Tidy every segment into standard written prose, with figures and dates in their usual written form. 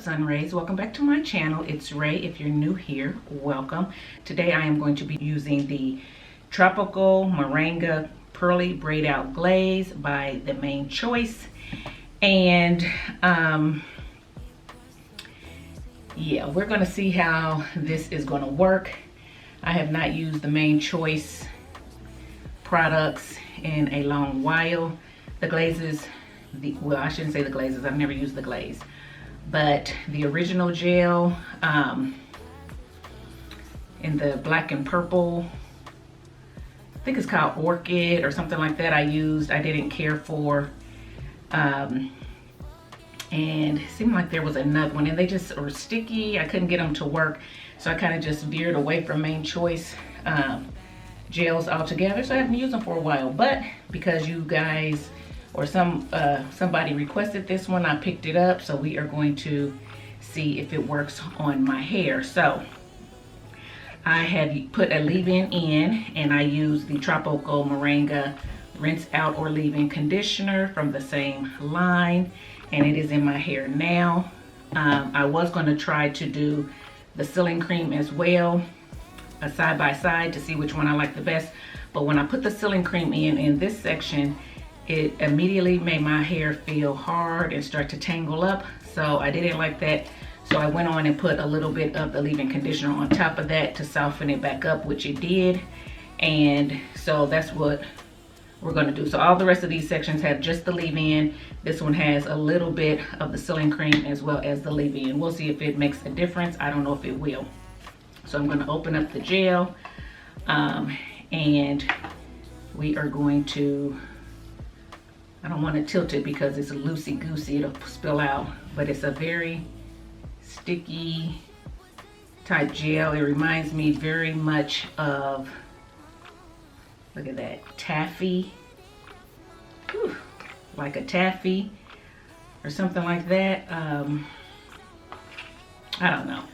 Sun Raes. Welcome back to my channel. It's Ray. If you're new here, welcome. Today I am going to be using the Tropical Moringa Pearly Braid Out Glaze by The Main Choice. And yeah, we're going to see how this is going to work. I have not used The Main Choice products in a long while. The glazes, well, I shouldn't say the glazes, I've never used the glaze, but the original gel in the black and purple, I think it's called Orchid or something like that, I used. I didn't care for, and it seemed like there was another one and they just were sticky. I couldn't get them to work, so I kind of just veered away from Main Choice gels altogether. So I haven't used them for a while, but because you guys or somebody requested this one, I picked it up. So we are going to see if it works on my hair. So I have put a leave-in in, and I use the Tropical Moringa Rinse Out or Leave-In Conditioner from the same line, and it is in my hair now. I was going to try to do the sealing cream as well, a side by side, to see which one I like the best. But when I put the sealing cream in this section, it immediately made my hair feel hard and start to tangle up. So I didn't like that. So I went on and put a little bit of the leave-in conditioner on top of that to soften it back up, which it did. And so that's what we're going to do. So all the rest of these sections have just the leave-in. This one has a little bit of the sealing cream as well as the leave-in. We'll see if it makes a difference. I don't know if it will. So I'm going to open up the gel, and we are going to, I don't want to tilt it because it's loosey-goosey, it'll spill out, but it's a very sticky type gel. It reminds me very much of, look at that, taffy. Whew, like a taffy or something like that. I don't know.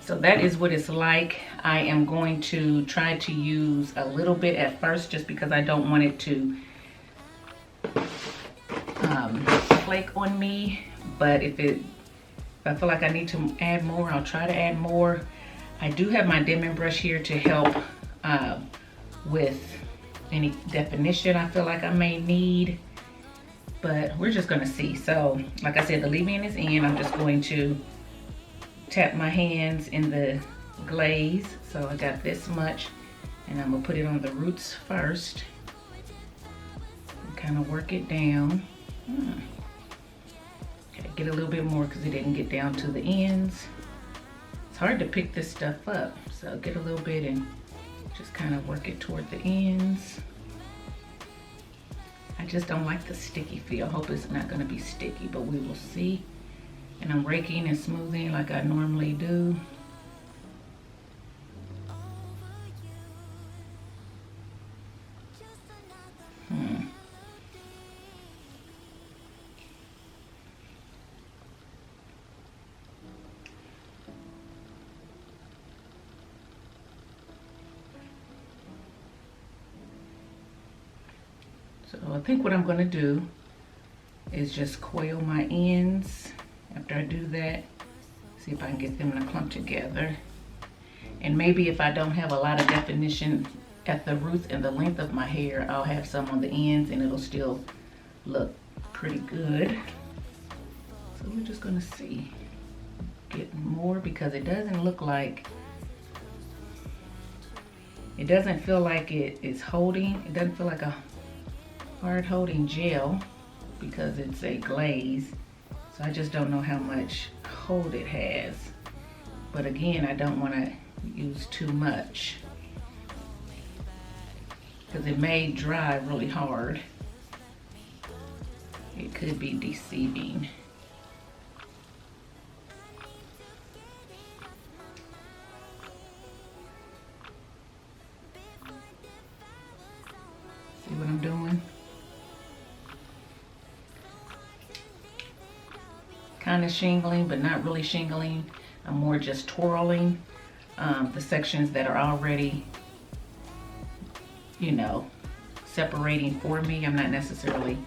So that is what it's like. I am going to try to use a little bit at first just because I don't want it to flake on me. But if I feel like I need to add more, I'll try to add more. I do have my dimming brush here to help with any definition I feel like I may need, but we're just gonna see. So like I said, the leave-in is in. I'm just going to tap my hands in the glaze. So I got this much, and I'm gonna put it on the roots first and kind of work it down. Okay, get a little bit more because it didn't get down to the ends. It's hard to pick this stuff up, so get a little bit and just kind of work it toward the ends. I just don't like the sticky feel. I hope it's not going to be sticky, but we will see. And I'm raking and smoothing like I normally do. So I think what I'm going to do is just coil my ends. After I do that, see if I can get them to clump together. And maybe if I don't have a lot of definition at the roots and the length of my hair, I'll have some on the ends and it'll still look pretty good. So we're just going to see. Get more because it doesn't look like, it doesn't feel like it is holding. It doesn't feel like a hard holding gel because it's a glaze. So I just don't know how much hold it has. But again, I don't want to use too much because it may dry really hard. It could be deceiving. See what I'm doing? Kind of shingling, but not really shingling. I'm more just twirling the sections that are already, you know, separating for me. I'm not necessarily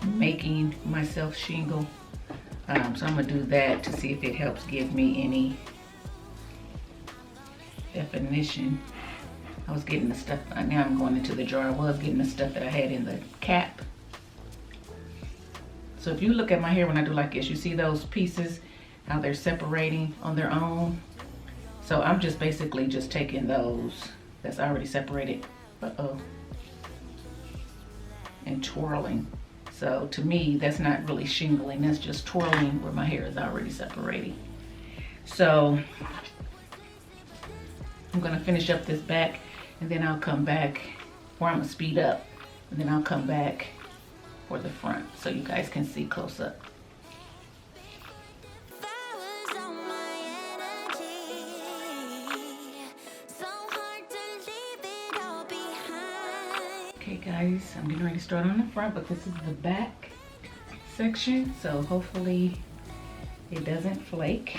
making myself shingle. So I'm gonna do that to see if it helps give me any definition. I was getting the stuff, now I'm going into the jar. I was getting the stuff that I had in the cap. So if you look at my hair when I do like this, you see those pieces, how they're separating on their own. So I'm just basically just taking those that's already separated, and twirling. So to me, that's not really shingling, that's just twirling where my hair is already separating. So I'm gonna finish up this back, and then I'll come back, or I'm gonna speed up, and then I'll come back for the front so you guys can see close up. Okay guys, I'm getting ready to start on the front, but this is the back section, so hopefully it doesn't flake.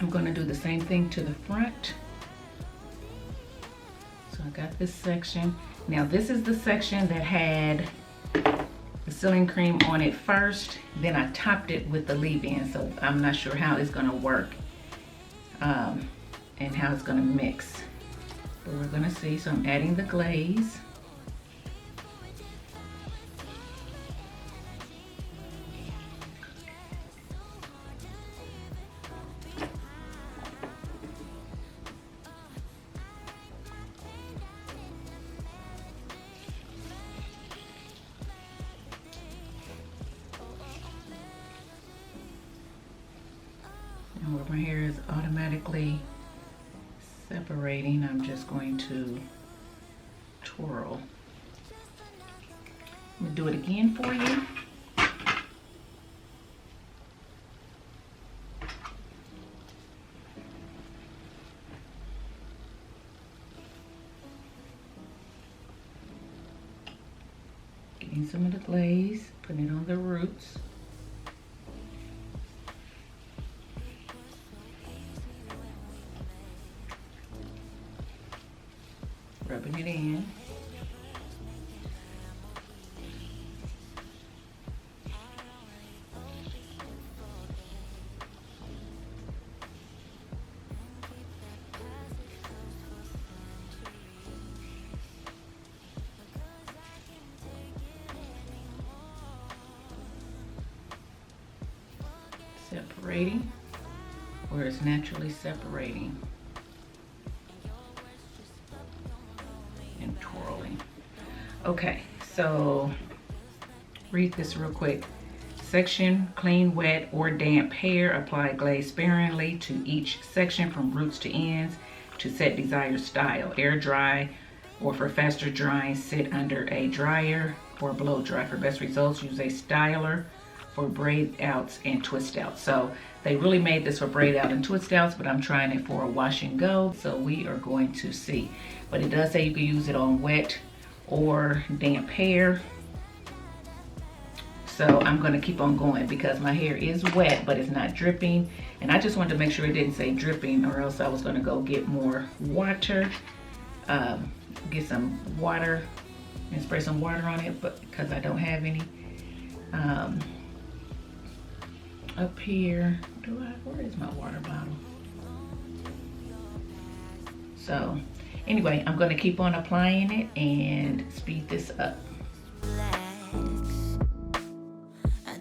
I'm gonna do the same thing to the front. So I got this section. Now this is the section that had the sealing cream on it first, then I topped it with the leave-in, so I'm not sure how it's gonna work and how it's gonna mix. But we're gonna see. So I'm adding the glaze. And where my hair is automatically separating, I'm just going to twirl. I'm gonna do it again for you. Getting some of the glaze, putting it on the roots. Rubbing it in. Separating where it's naturally separating. And twirling. Okay, so read this real quick. Section: clean, wet, or damp hair. Apply glaze sparingly to each section from roots to ends to set desired style. Air dry, or for faster drying, sit under a dryer or blow dry. For best results, use a styler for braid outs and twist outs. So they really made this for braid out and twist outs, but I'm trying it for a wash and go, so we are going to see. But it does say you can use it on wet or damp hair. So I'm gonna keep on going because my hair is wet, but it's not dripping. And I just wanted to make sure it didn't say dripping, or else I was gonna go get more water, get some water and spray some water on it, but because I don't have any. Up here, where is my water bottle? So anyway, I'm gonna keep on applying it and speed this up.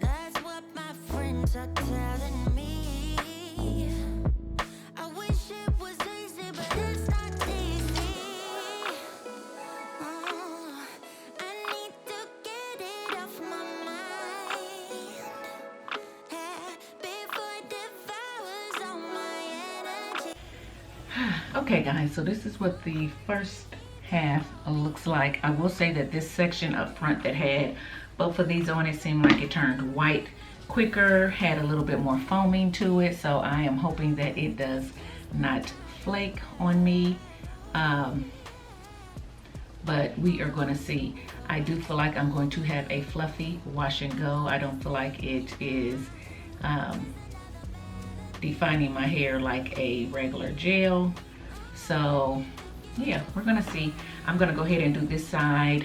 That's what my friends are telling me. I wish it was easy, but it's not easy. I need to get it off my mind. Okay guys, so this is what the first half looks like. I will say that this section up front that had both of these on it seemed like it turned white quicker, had a little bit more foaming to it, so I am hoping that it does not flake on me. But we are going to see. I do feel like I'm going to have a fluffy wash and go. I don't feel like it is defining my hair like a regular gel. So yeah, we're gonna see. I'm gonna go ahead and do this side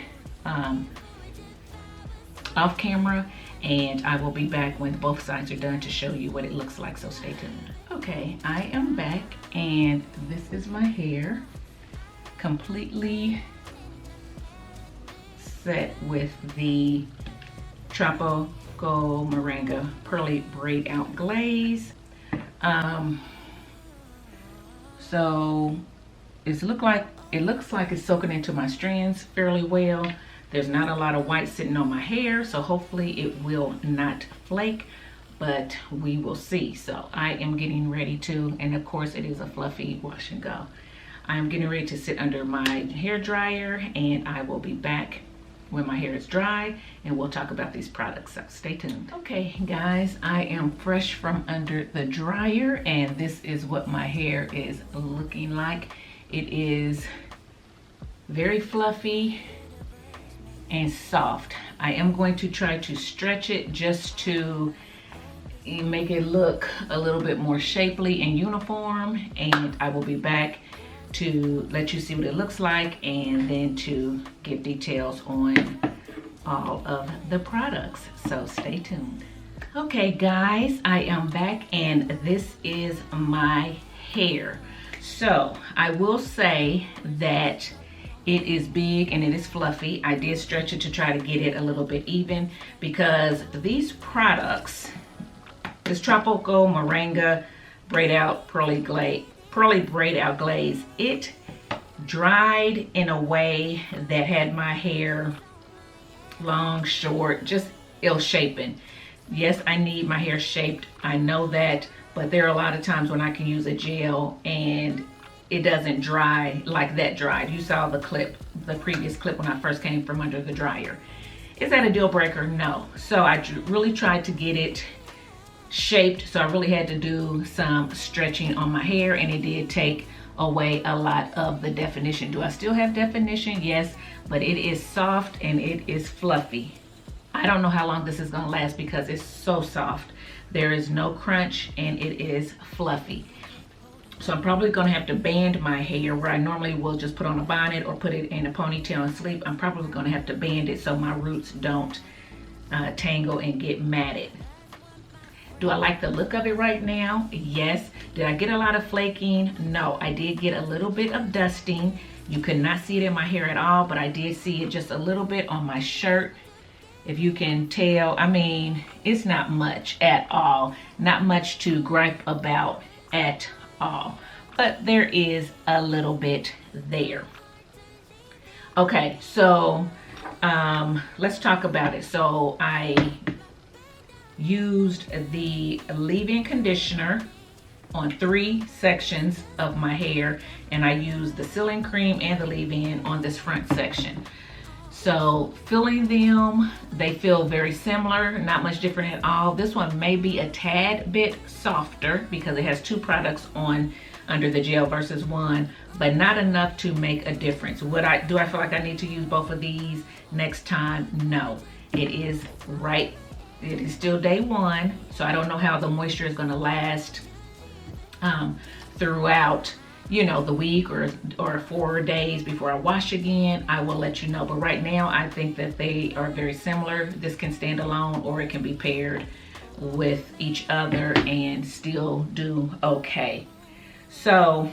off camera, and I will be back when both sides are done to show you what it looks like, so stay tuned. Okay, I am back, and this is my hair, completely set with the Tropical Moringa Pearly Braid Out Glaze. So it looks like it's soaking into my strands fairly well. There's not a lot of white sitting on my hair, so hopefully it will not flake, but we will see. So I am getting ready to, and of course it is a fluffy wash and go. I am getting ready to sit under my hair dryer, and I will be back when my hair is dry, and we'll talk about these products, so stay tuned. Okay guys, I am fresh from under the dryer, and this is what my hair is looking like. It is very fluffy and soft. I am going to try to stretch it just to make it look a little bit more shapely and uniform, and I will be back to let you see what it looks like and then to give details on all of the products, so stay tuned. Okay guys, I am back, and this is my hair. So I will say that it is big and it is fluffy. I did stretch it to try to get it a little bit even, because these products, this Tropical Moringa Braid Out Pearly Braid Out Glaze, it dried in a way that had my hair long, short, just ill-shapen. Yes, I need my hair shaped, I know that, but there are a lot of times when I can use a gel and it doesn't dry like that dried. You saw the clip, the previous clip when I first came from under the dryer. Is that a deal breaker? No. So I really tried to get it shaped, so I really had to do some stretching on my hair, and it did take away a lot of the definition. Do I still have definition? Yes, but it is soft and it is fluffy. I don't know how long this is gonna last because it's so soft. There is no crunch and it is fluffy. So I'm probably gonna have to band my hair, where I normally will just put on a bonnet or put it in a ponytail and sleep. I'm probably gonna have to band it so my roots don't tangle and get matted. Do I like the look of it right now? Yes. Did I get a lot of flaking? No. I did get a little bit of dusting. You could not see it in my hair at all, but I did see it just a little bit on my shirt. If you can tell, I mean, it's not much at all. Not much to gripe about at all. But there is a little bit there. Okay, so let's talk about it. So I used the leave-in conditioner on 3 sections of my hair, and I used the sealing cream and the leave-in on this front section. So filling them, they feel very similar, not much different at all. This one may be a tad bit softer because it has 2 products on under the gel versus 1, but not enough to make a difference. Do I feel like I need to use both of these next time? No. It is still day 1, so I don't know how the moisture is going to last throughout, you know, the week or 4 days before I wash again. I will let you know, but right now I think that they are very similar. This can stand alone or it can be paired with each other and still do okay. So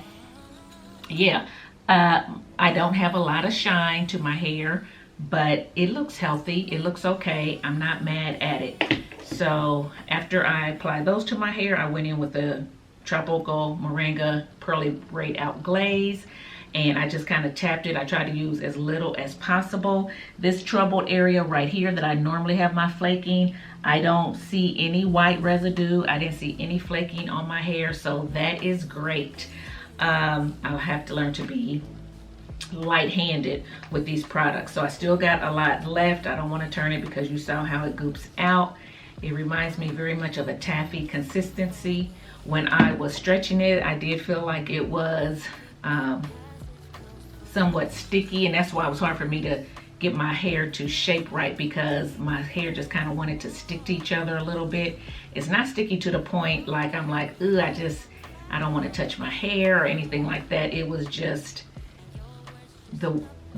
yeah, I don't have a lot of shine to my hair, but it looks healthy, it looks okay. I'm not mad at it. So after I applied those to my hair, I went in with the Tropical Moringa Pearly Braid Out Glaze, and I just kind of tapped it. I tried to use as little as possible. This troubled area right here that I normally have my flaking, I don't see any white residue. I didn't see any flaking on my hair, so that is great. I'll have to learn to be light-handed with these products. So I still got a lot left. I don't want to turn it because you saw how it goops out. It reminds me very much of a taffy consistency. When I was stretching it, I did feel like it was somewhat sticky, and that's why it was hard for me to get my hair to shape right, because my hair just kind of wanted to stick to each other a little bit. It's not sticky to the point like I'm like, ugh, I don't want to touch my hair or anything like that. It was just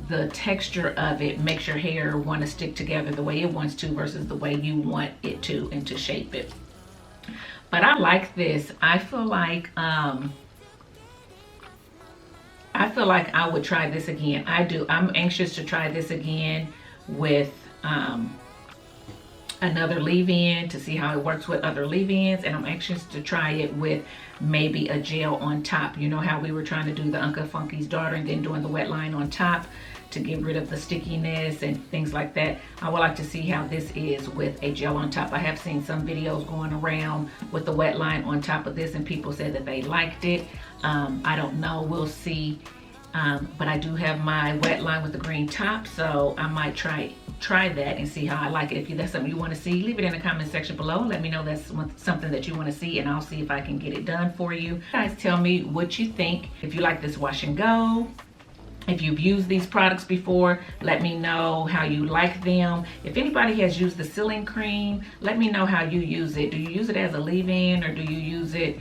the texture of it makes your hair want to stick together the way it wants to versus the way you want it to, and to shape it. But I like this. I feel like I would try this again. I do. I'm anxious to try this again with another leave-in to see how it works with other leave-ins, and I'm anxious to try it with maybe a gel on top. You know how we were trying to do the Uncle Funky's daughter and then doing the wet line on top to get rid of the stickiness and things like that. I would like to see how this is with a gel on top. I have seen some videos going around with the wet line on top of this, and people said that they liked it. I don't know, we'll see. But I do have my wet line with the green top, so I might try that and see how I like it. If that's something you want to see, leave it in the comment section below. Let me know that's something that you want to see, and I'll see if I can get it done for you. Guys, tell me what you think. If you like this wash and go, if you've used these products before, let me know how you like them. If anybody has used the sealing cream, let me know how you use it. Do you use it as a leave-in, or do you use it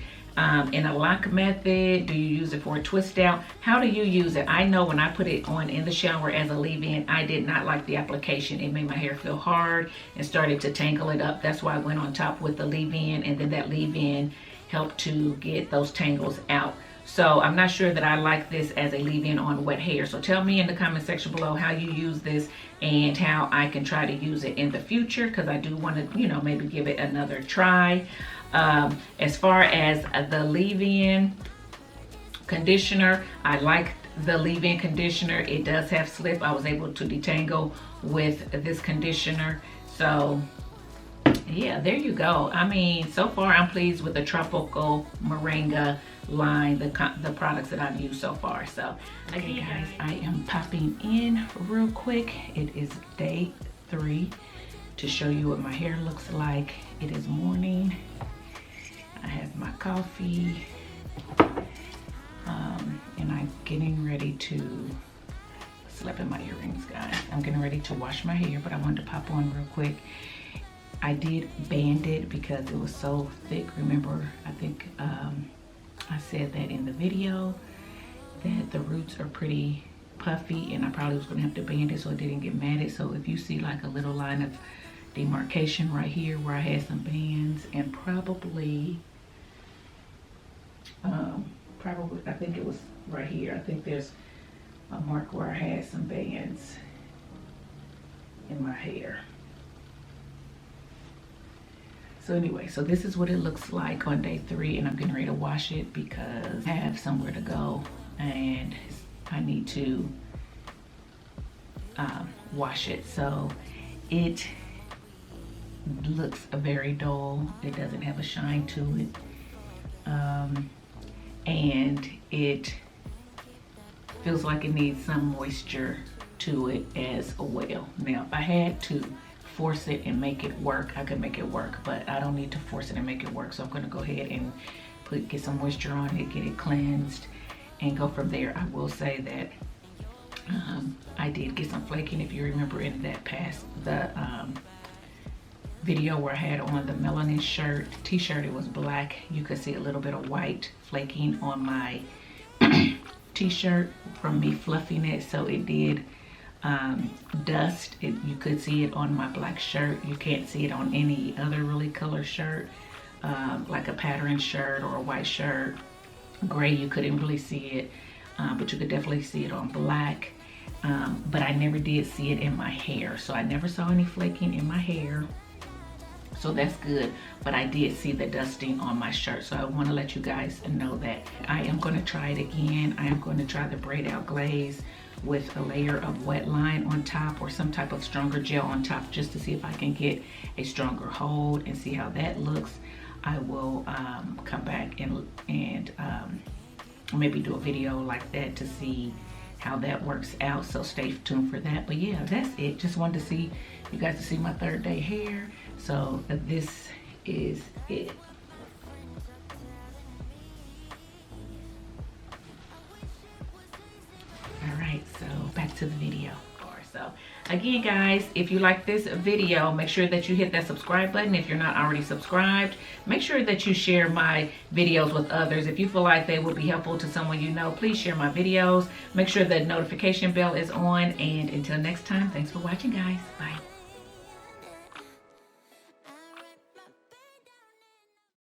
in a lock method? Do you use it for a twist out? How do you use it? I know when I put it on in the shower as a leave-in, I did not like the application. It made my hair feel hard and started to tangle it up. That's why I went on top with the leave-in, and then that leave-in helped to get those tangles out. So I'm not sure that I like this as a leave-in on wet hair. So tell me in the comment section below how you use this and how I can try to use it in the future, because I do want to, you know, maybe give it another try. As far as the leave-in conditioner, I like the leave-in conditioner. It does have slip. I was able to detangle with this conditioner. So yeah, there you go. I mean, so far I'm pleased with the Tropical Moringa line, the products that I've used so far. So okay guys, I am popping in real quick. It is day 3 to show you what my hair looks like. It is morning. I have my coffee, and I'm getting ready to slap in my earrings, guys. I'm getting ready to wash my hair, but I wanted to pop on real quick. I did band it because it was so thick. Remember, I think I said that in the video that the roots are pretty puffy, and I probably was gonna have to band it so it didn't get matted. So if you see like a little line of demarcation right here where I had some bands, and probably I think it was right here. I think there's a mark where I had some bands in my hair. So anyway, so this is what it looks like on day 3, and I'm getting ready to wash it because I have somewhere to go and I need to wash it. So it looks very dull. It doesn't have a shine to it, and it feels like it needs some moisture to it as well. Now, if I had to force it and make it work, I could make it work, but I don't need to force it and make it work. So I'm going to go ahead and get some moisture on it, get it cleansed, and go from there. I will say that I did get some flaking. If you remember in that past video where I had on the melanin shirt, t-shirt, it was black. You could see a little bit of white flaking on my t-shirt from me fluffing it. So it did dust. You could see it on my black shirt. You can't see it on any other really color shirt, like a pattern shirt or a white shirt. Gray, you couldn't really see it, but you could definitely see it on black. But I never did see it in my hair. So I never saw any flaking in my hair. So that's good, but I did see the dusting on my shirt. So I want to let you guys know that I am going to try it again. I am going to try the Braid Out Glaze with a layer of wet line on top, or some type of stronger gel on top, just to see if I can get a stronger hold and see how that looks. I will come back and maybe do a video like that to see how that works out. So stay tuned for that. But yeah, that's it. Just wanted to see you guys to see my 3rd day hair. So this is it. All right, so back to the video. So So again, guys, if you like this video, make sure that you hit that subscribe button. If you're not already subscribed, make sure that you share my videos with others. If you feel like they would be helpful to someone you know, please share my videos. Make sure the notification bell is on. And until next time, thanks for watching, guys. Bye.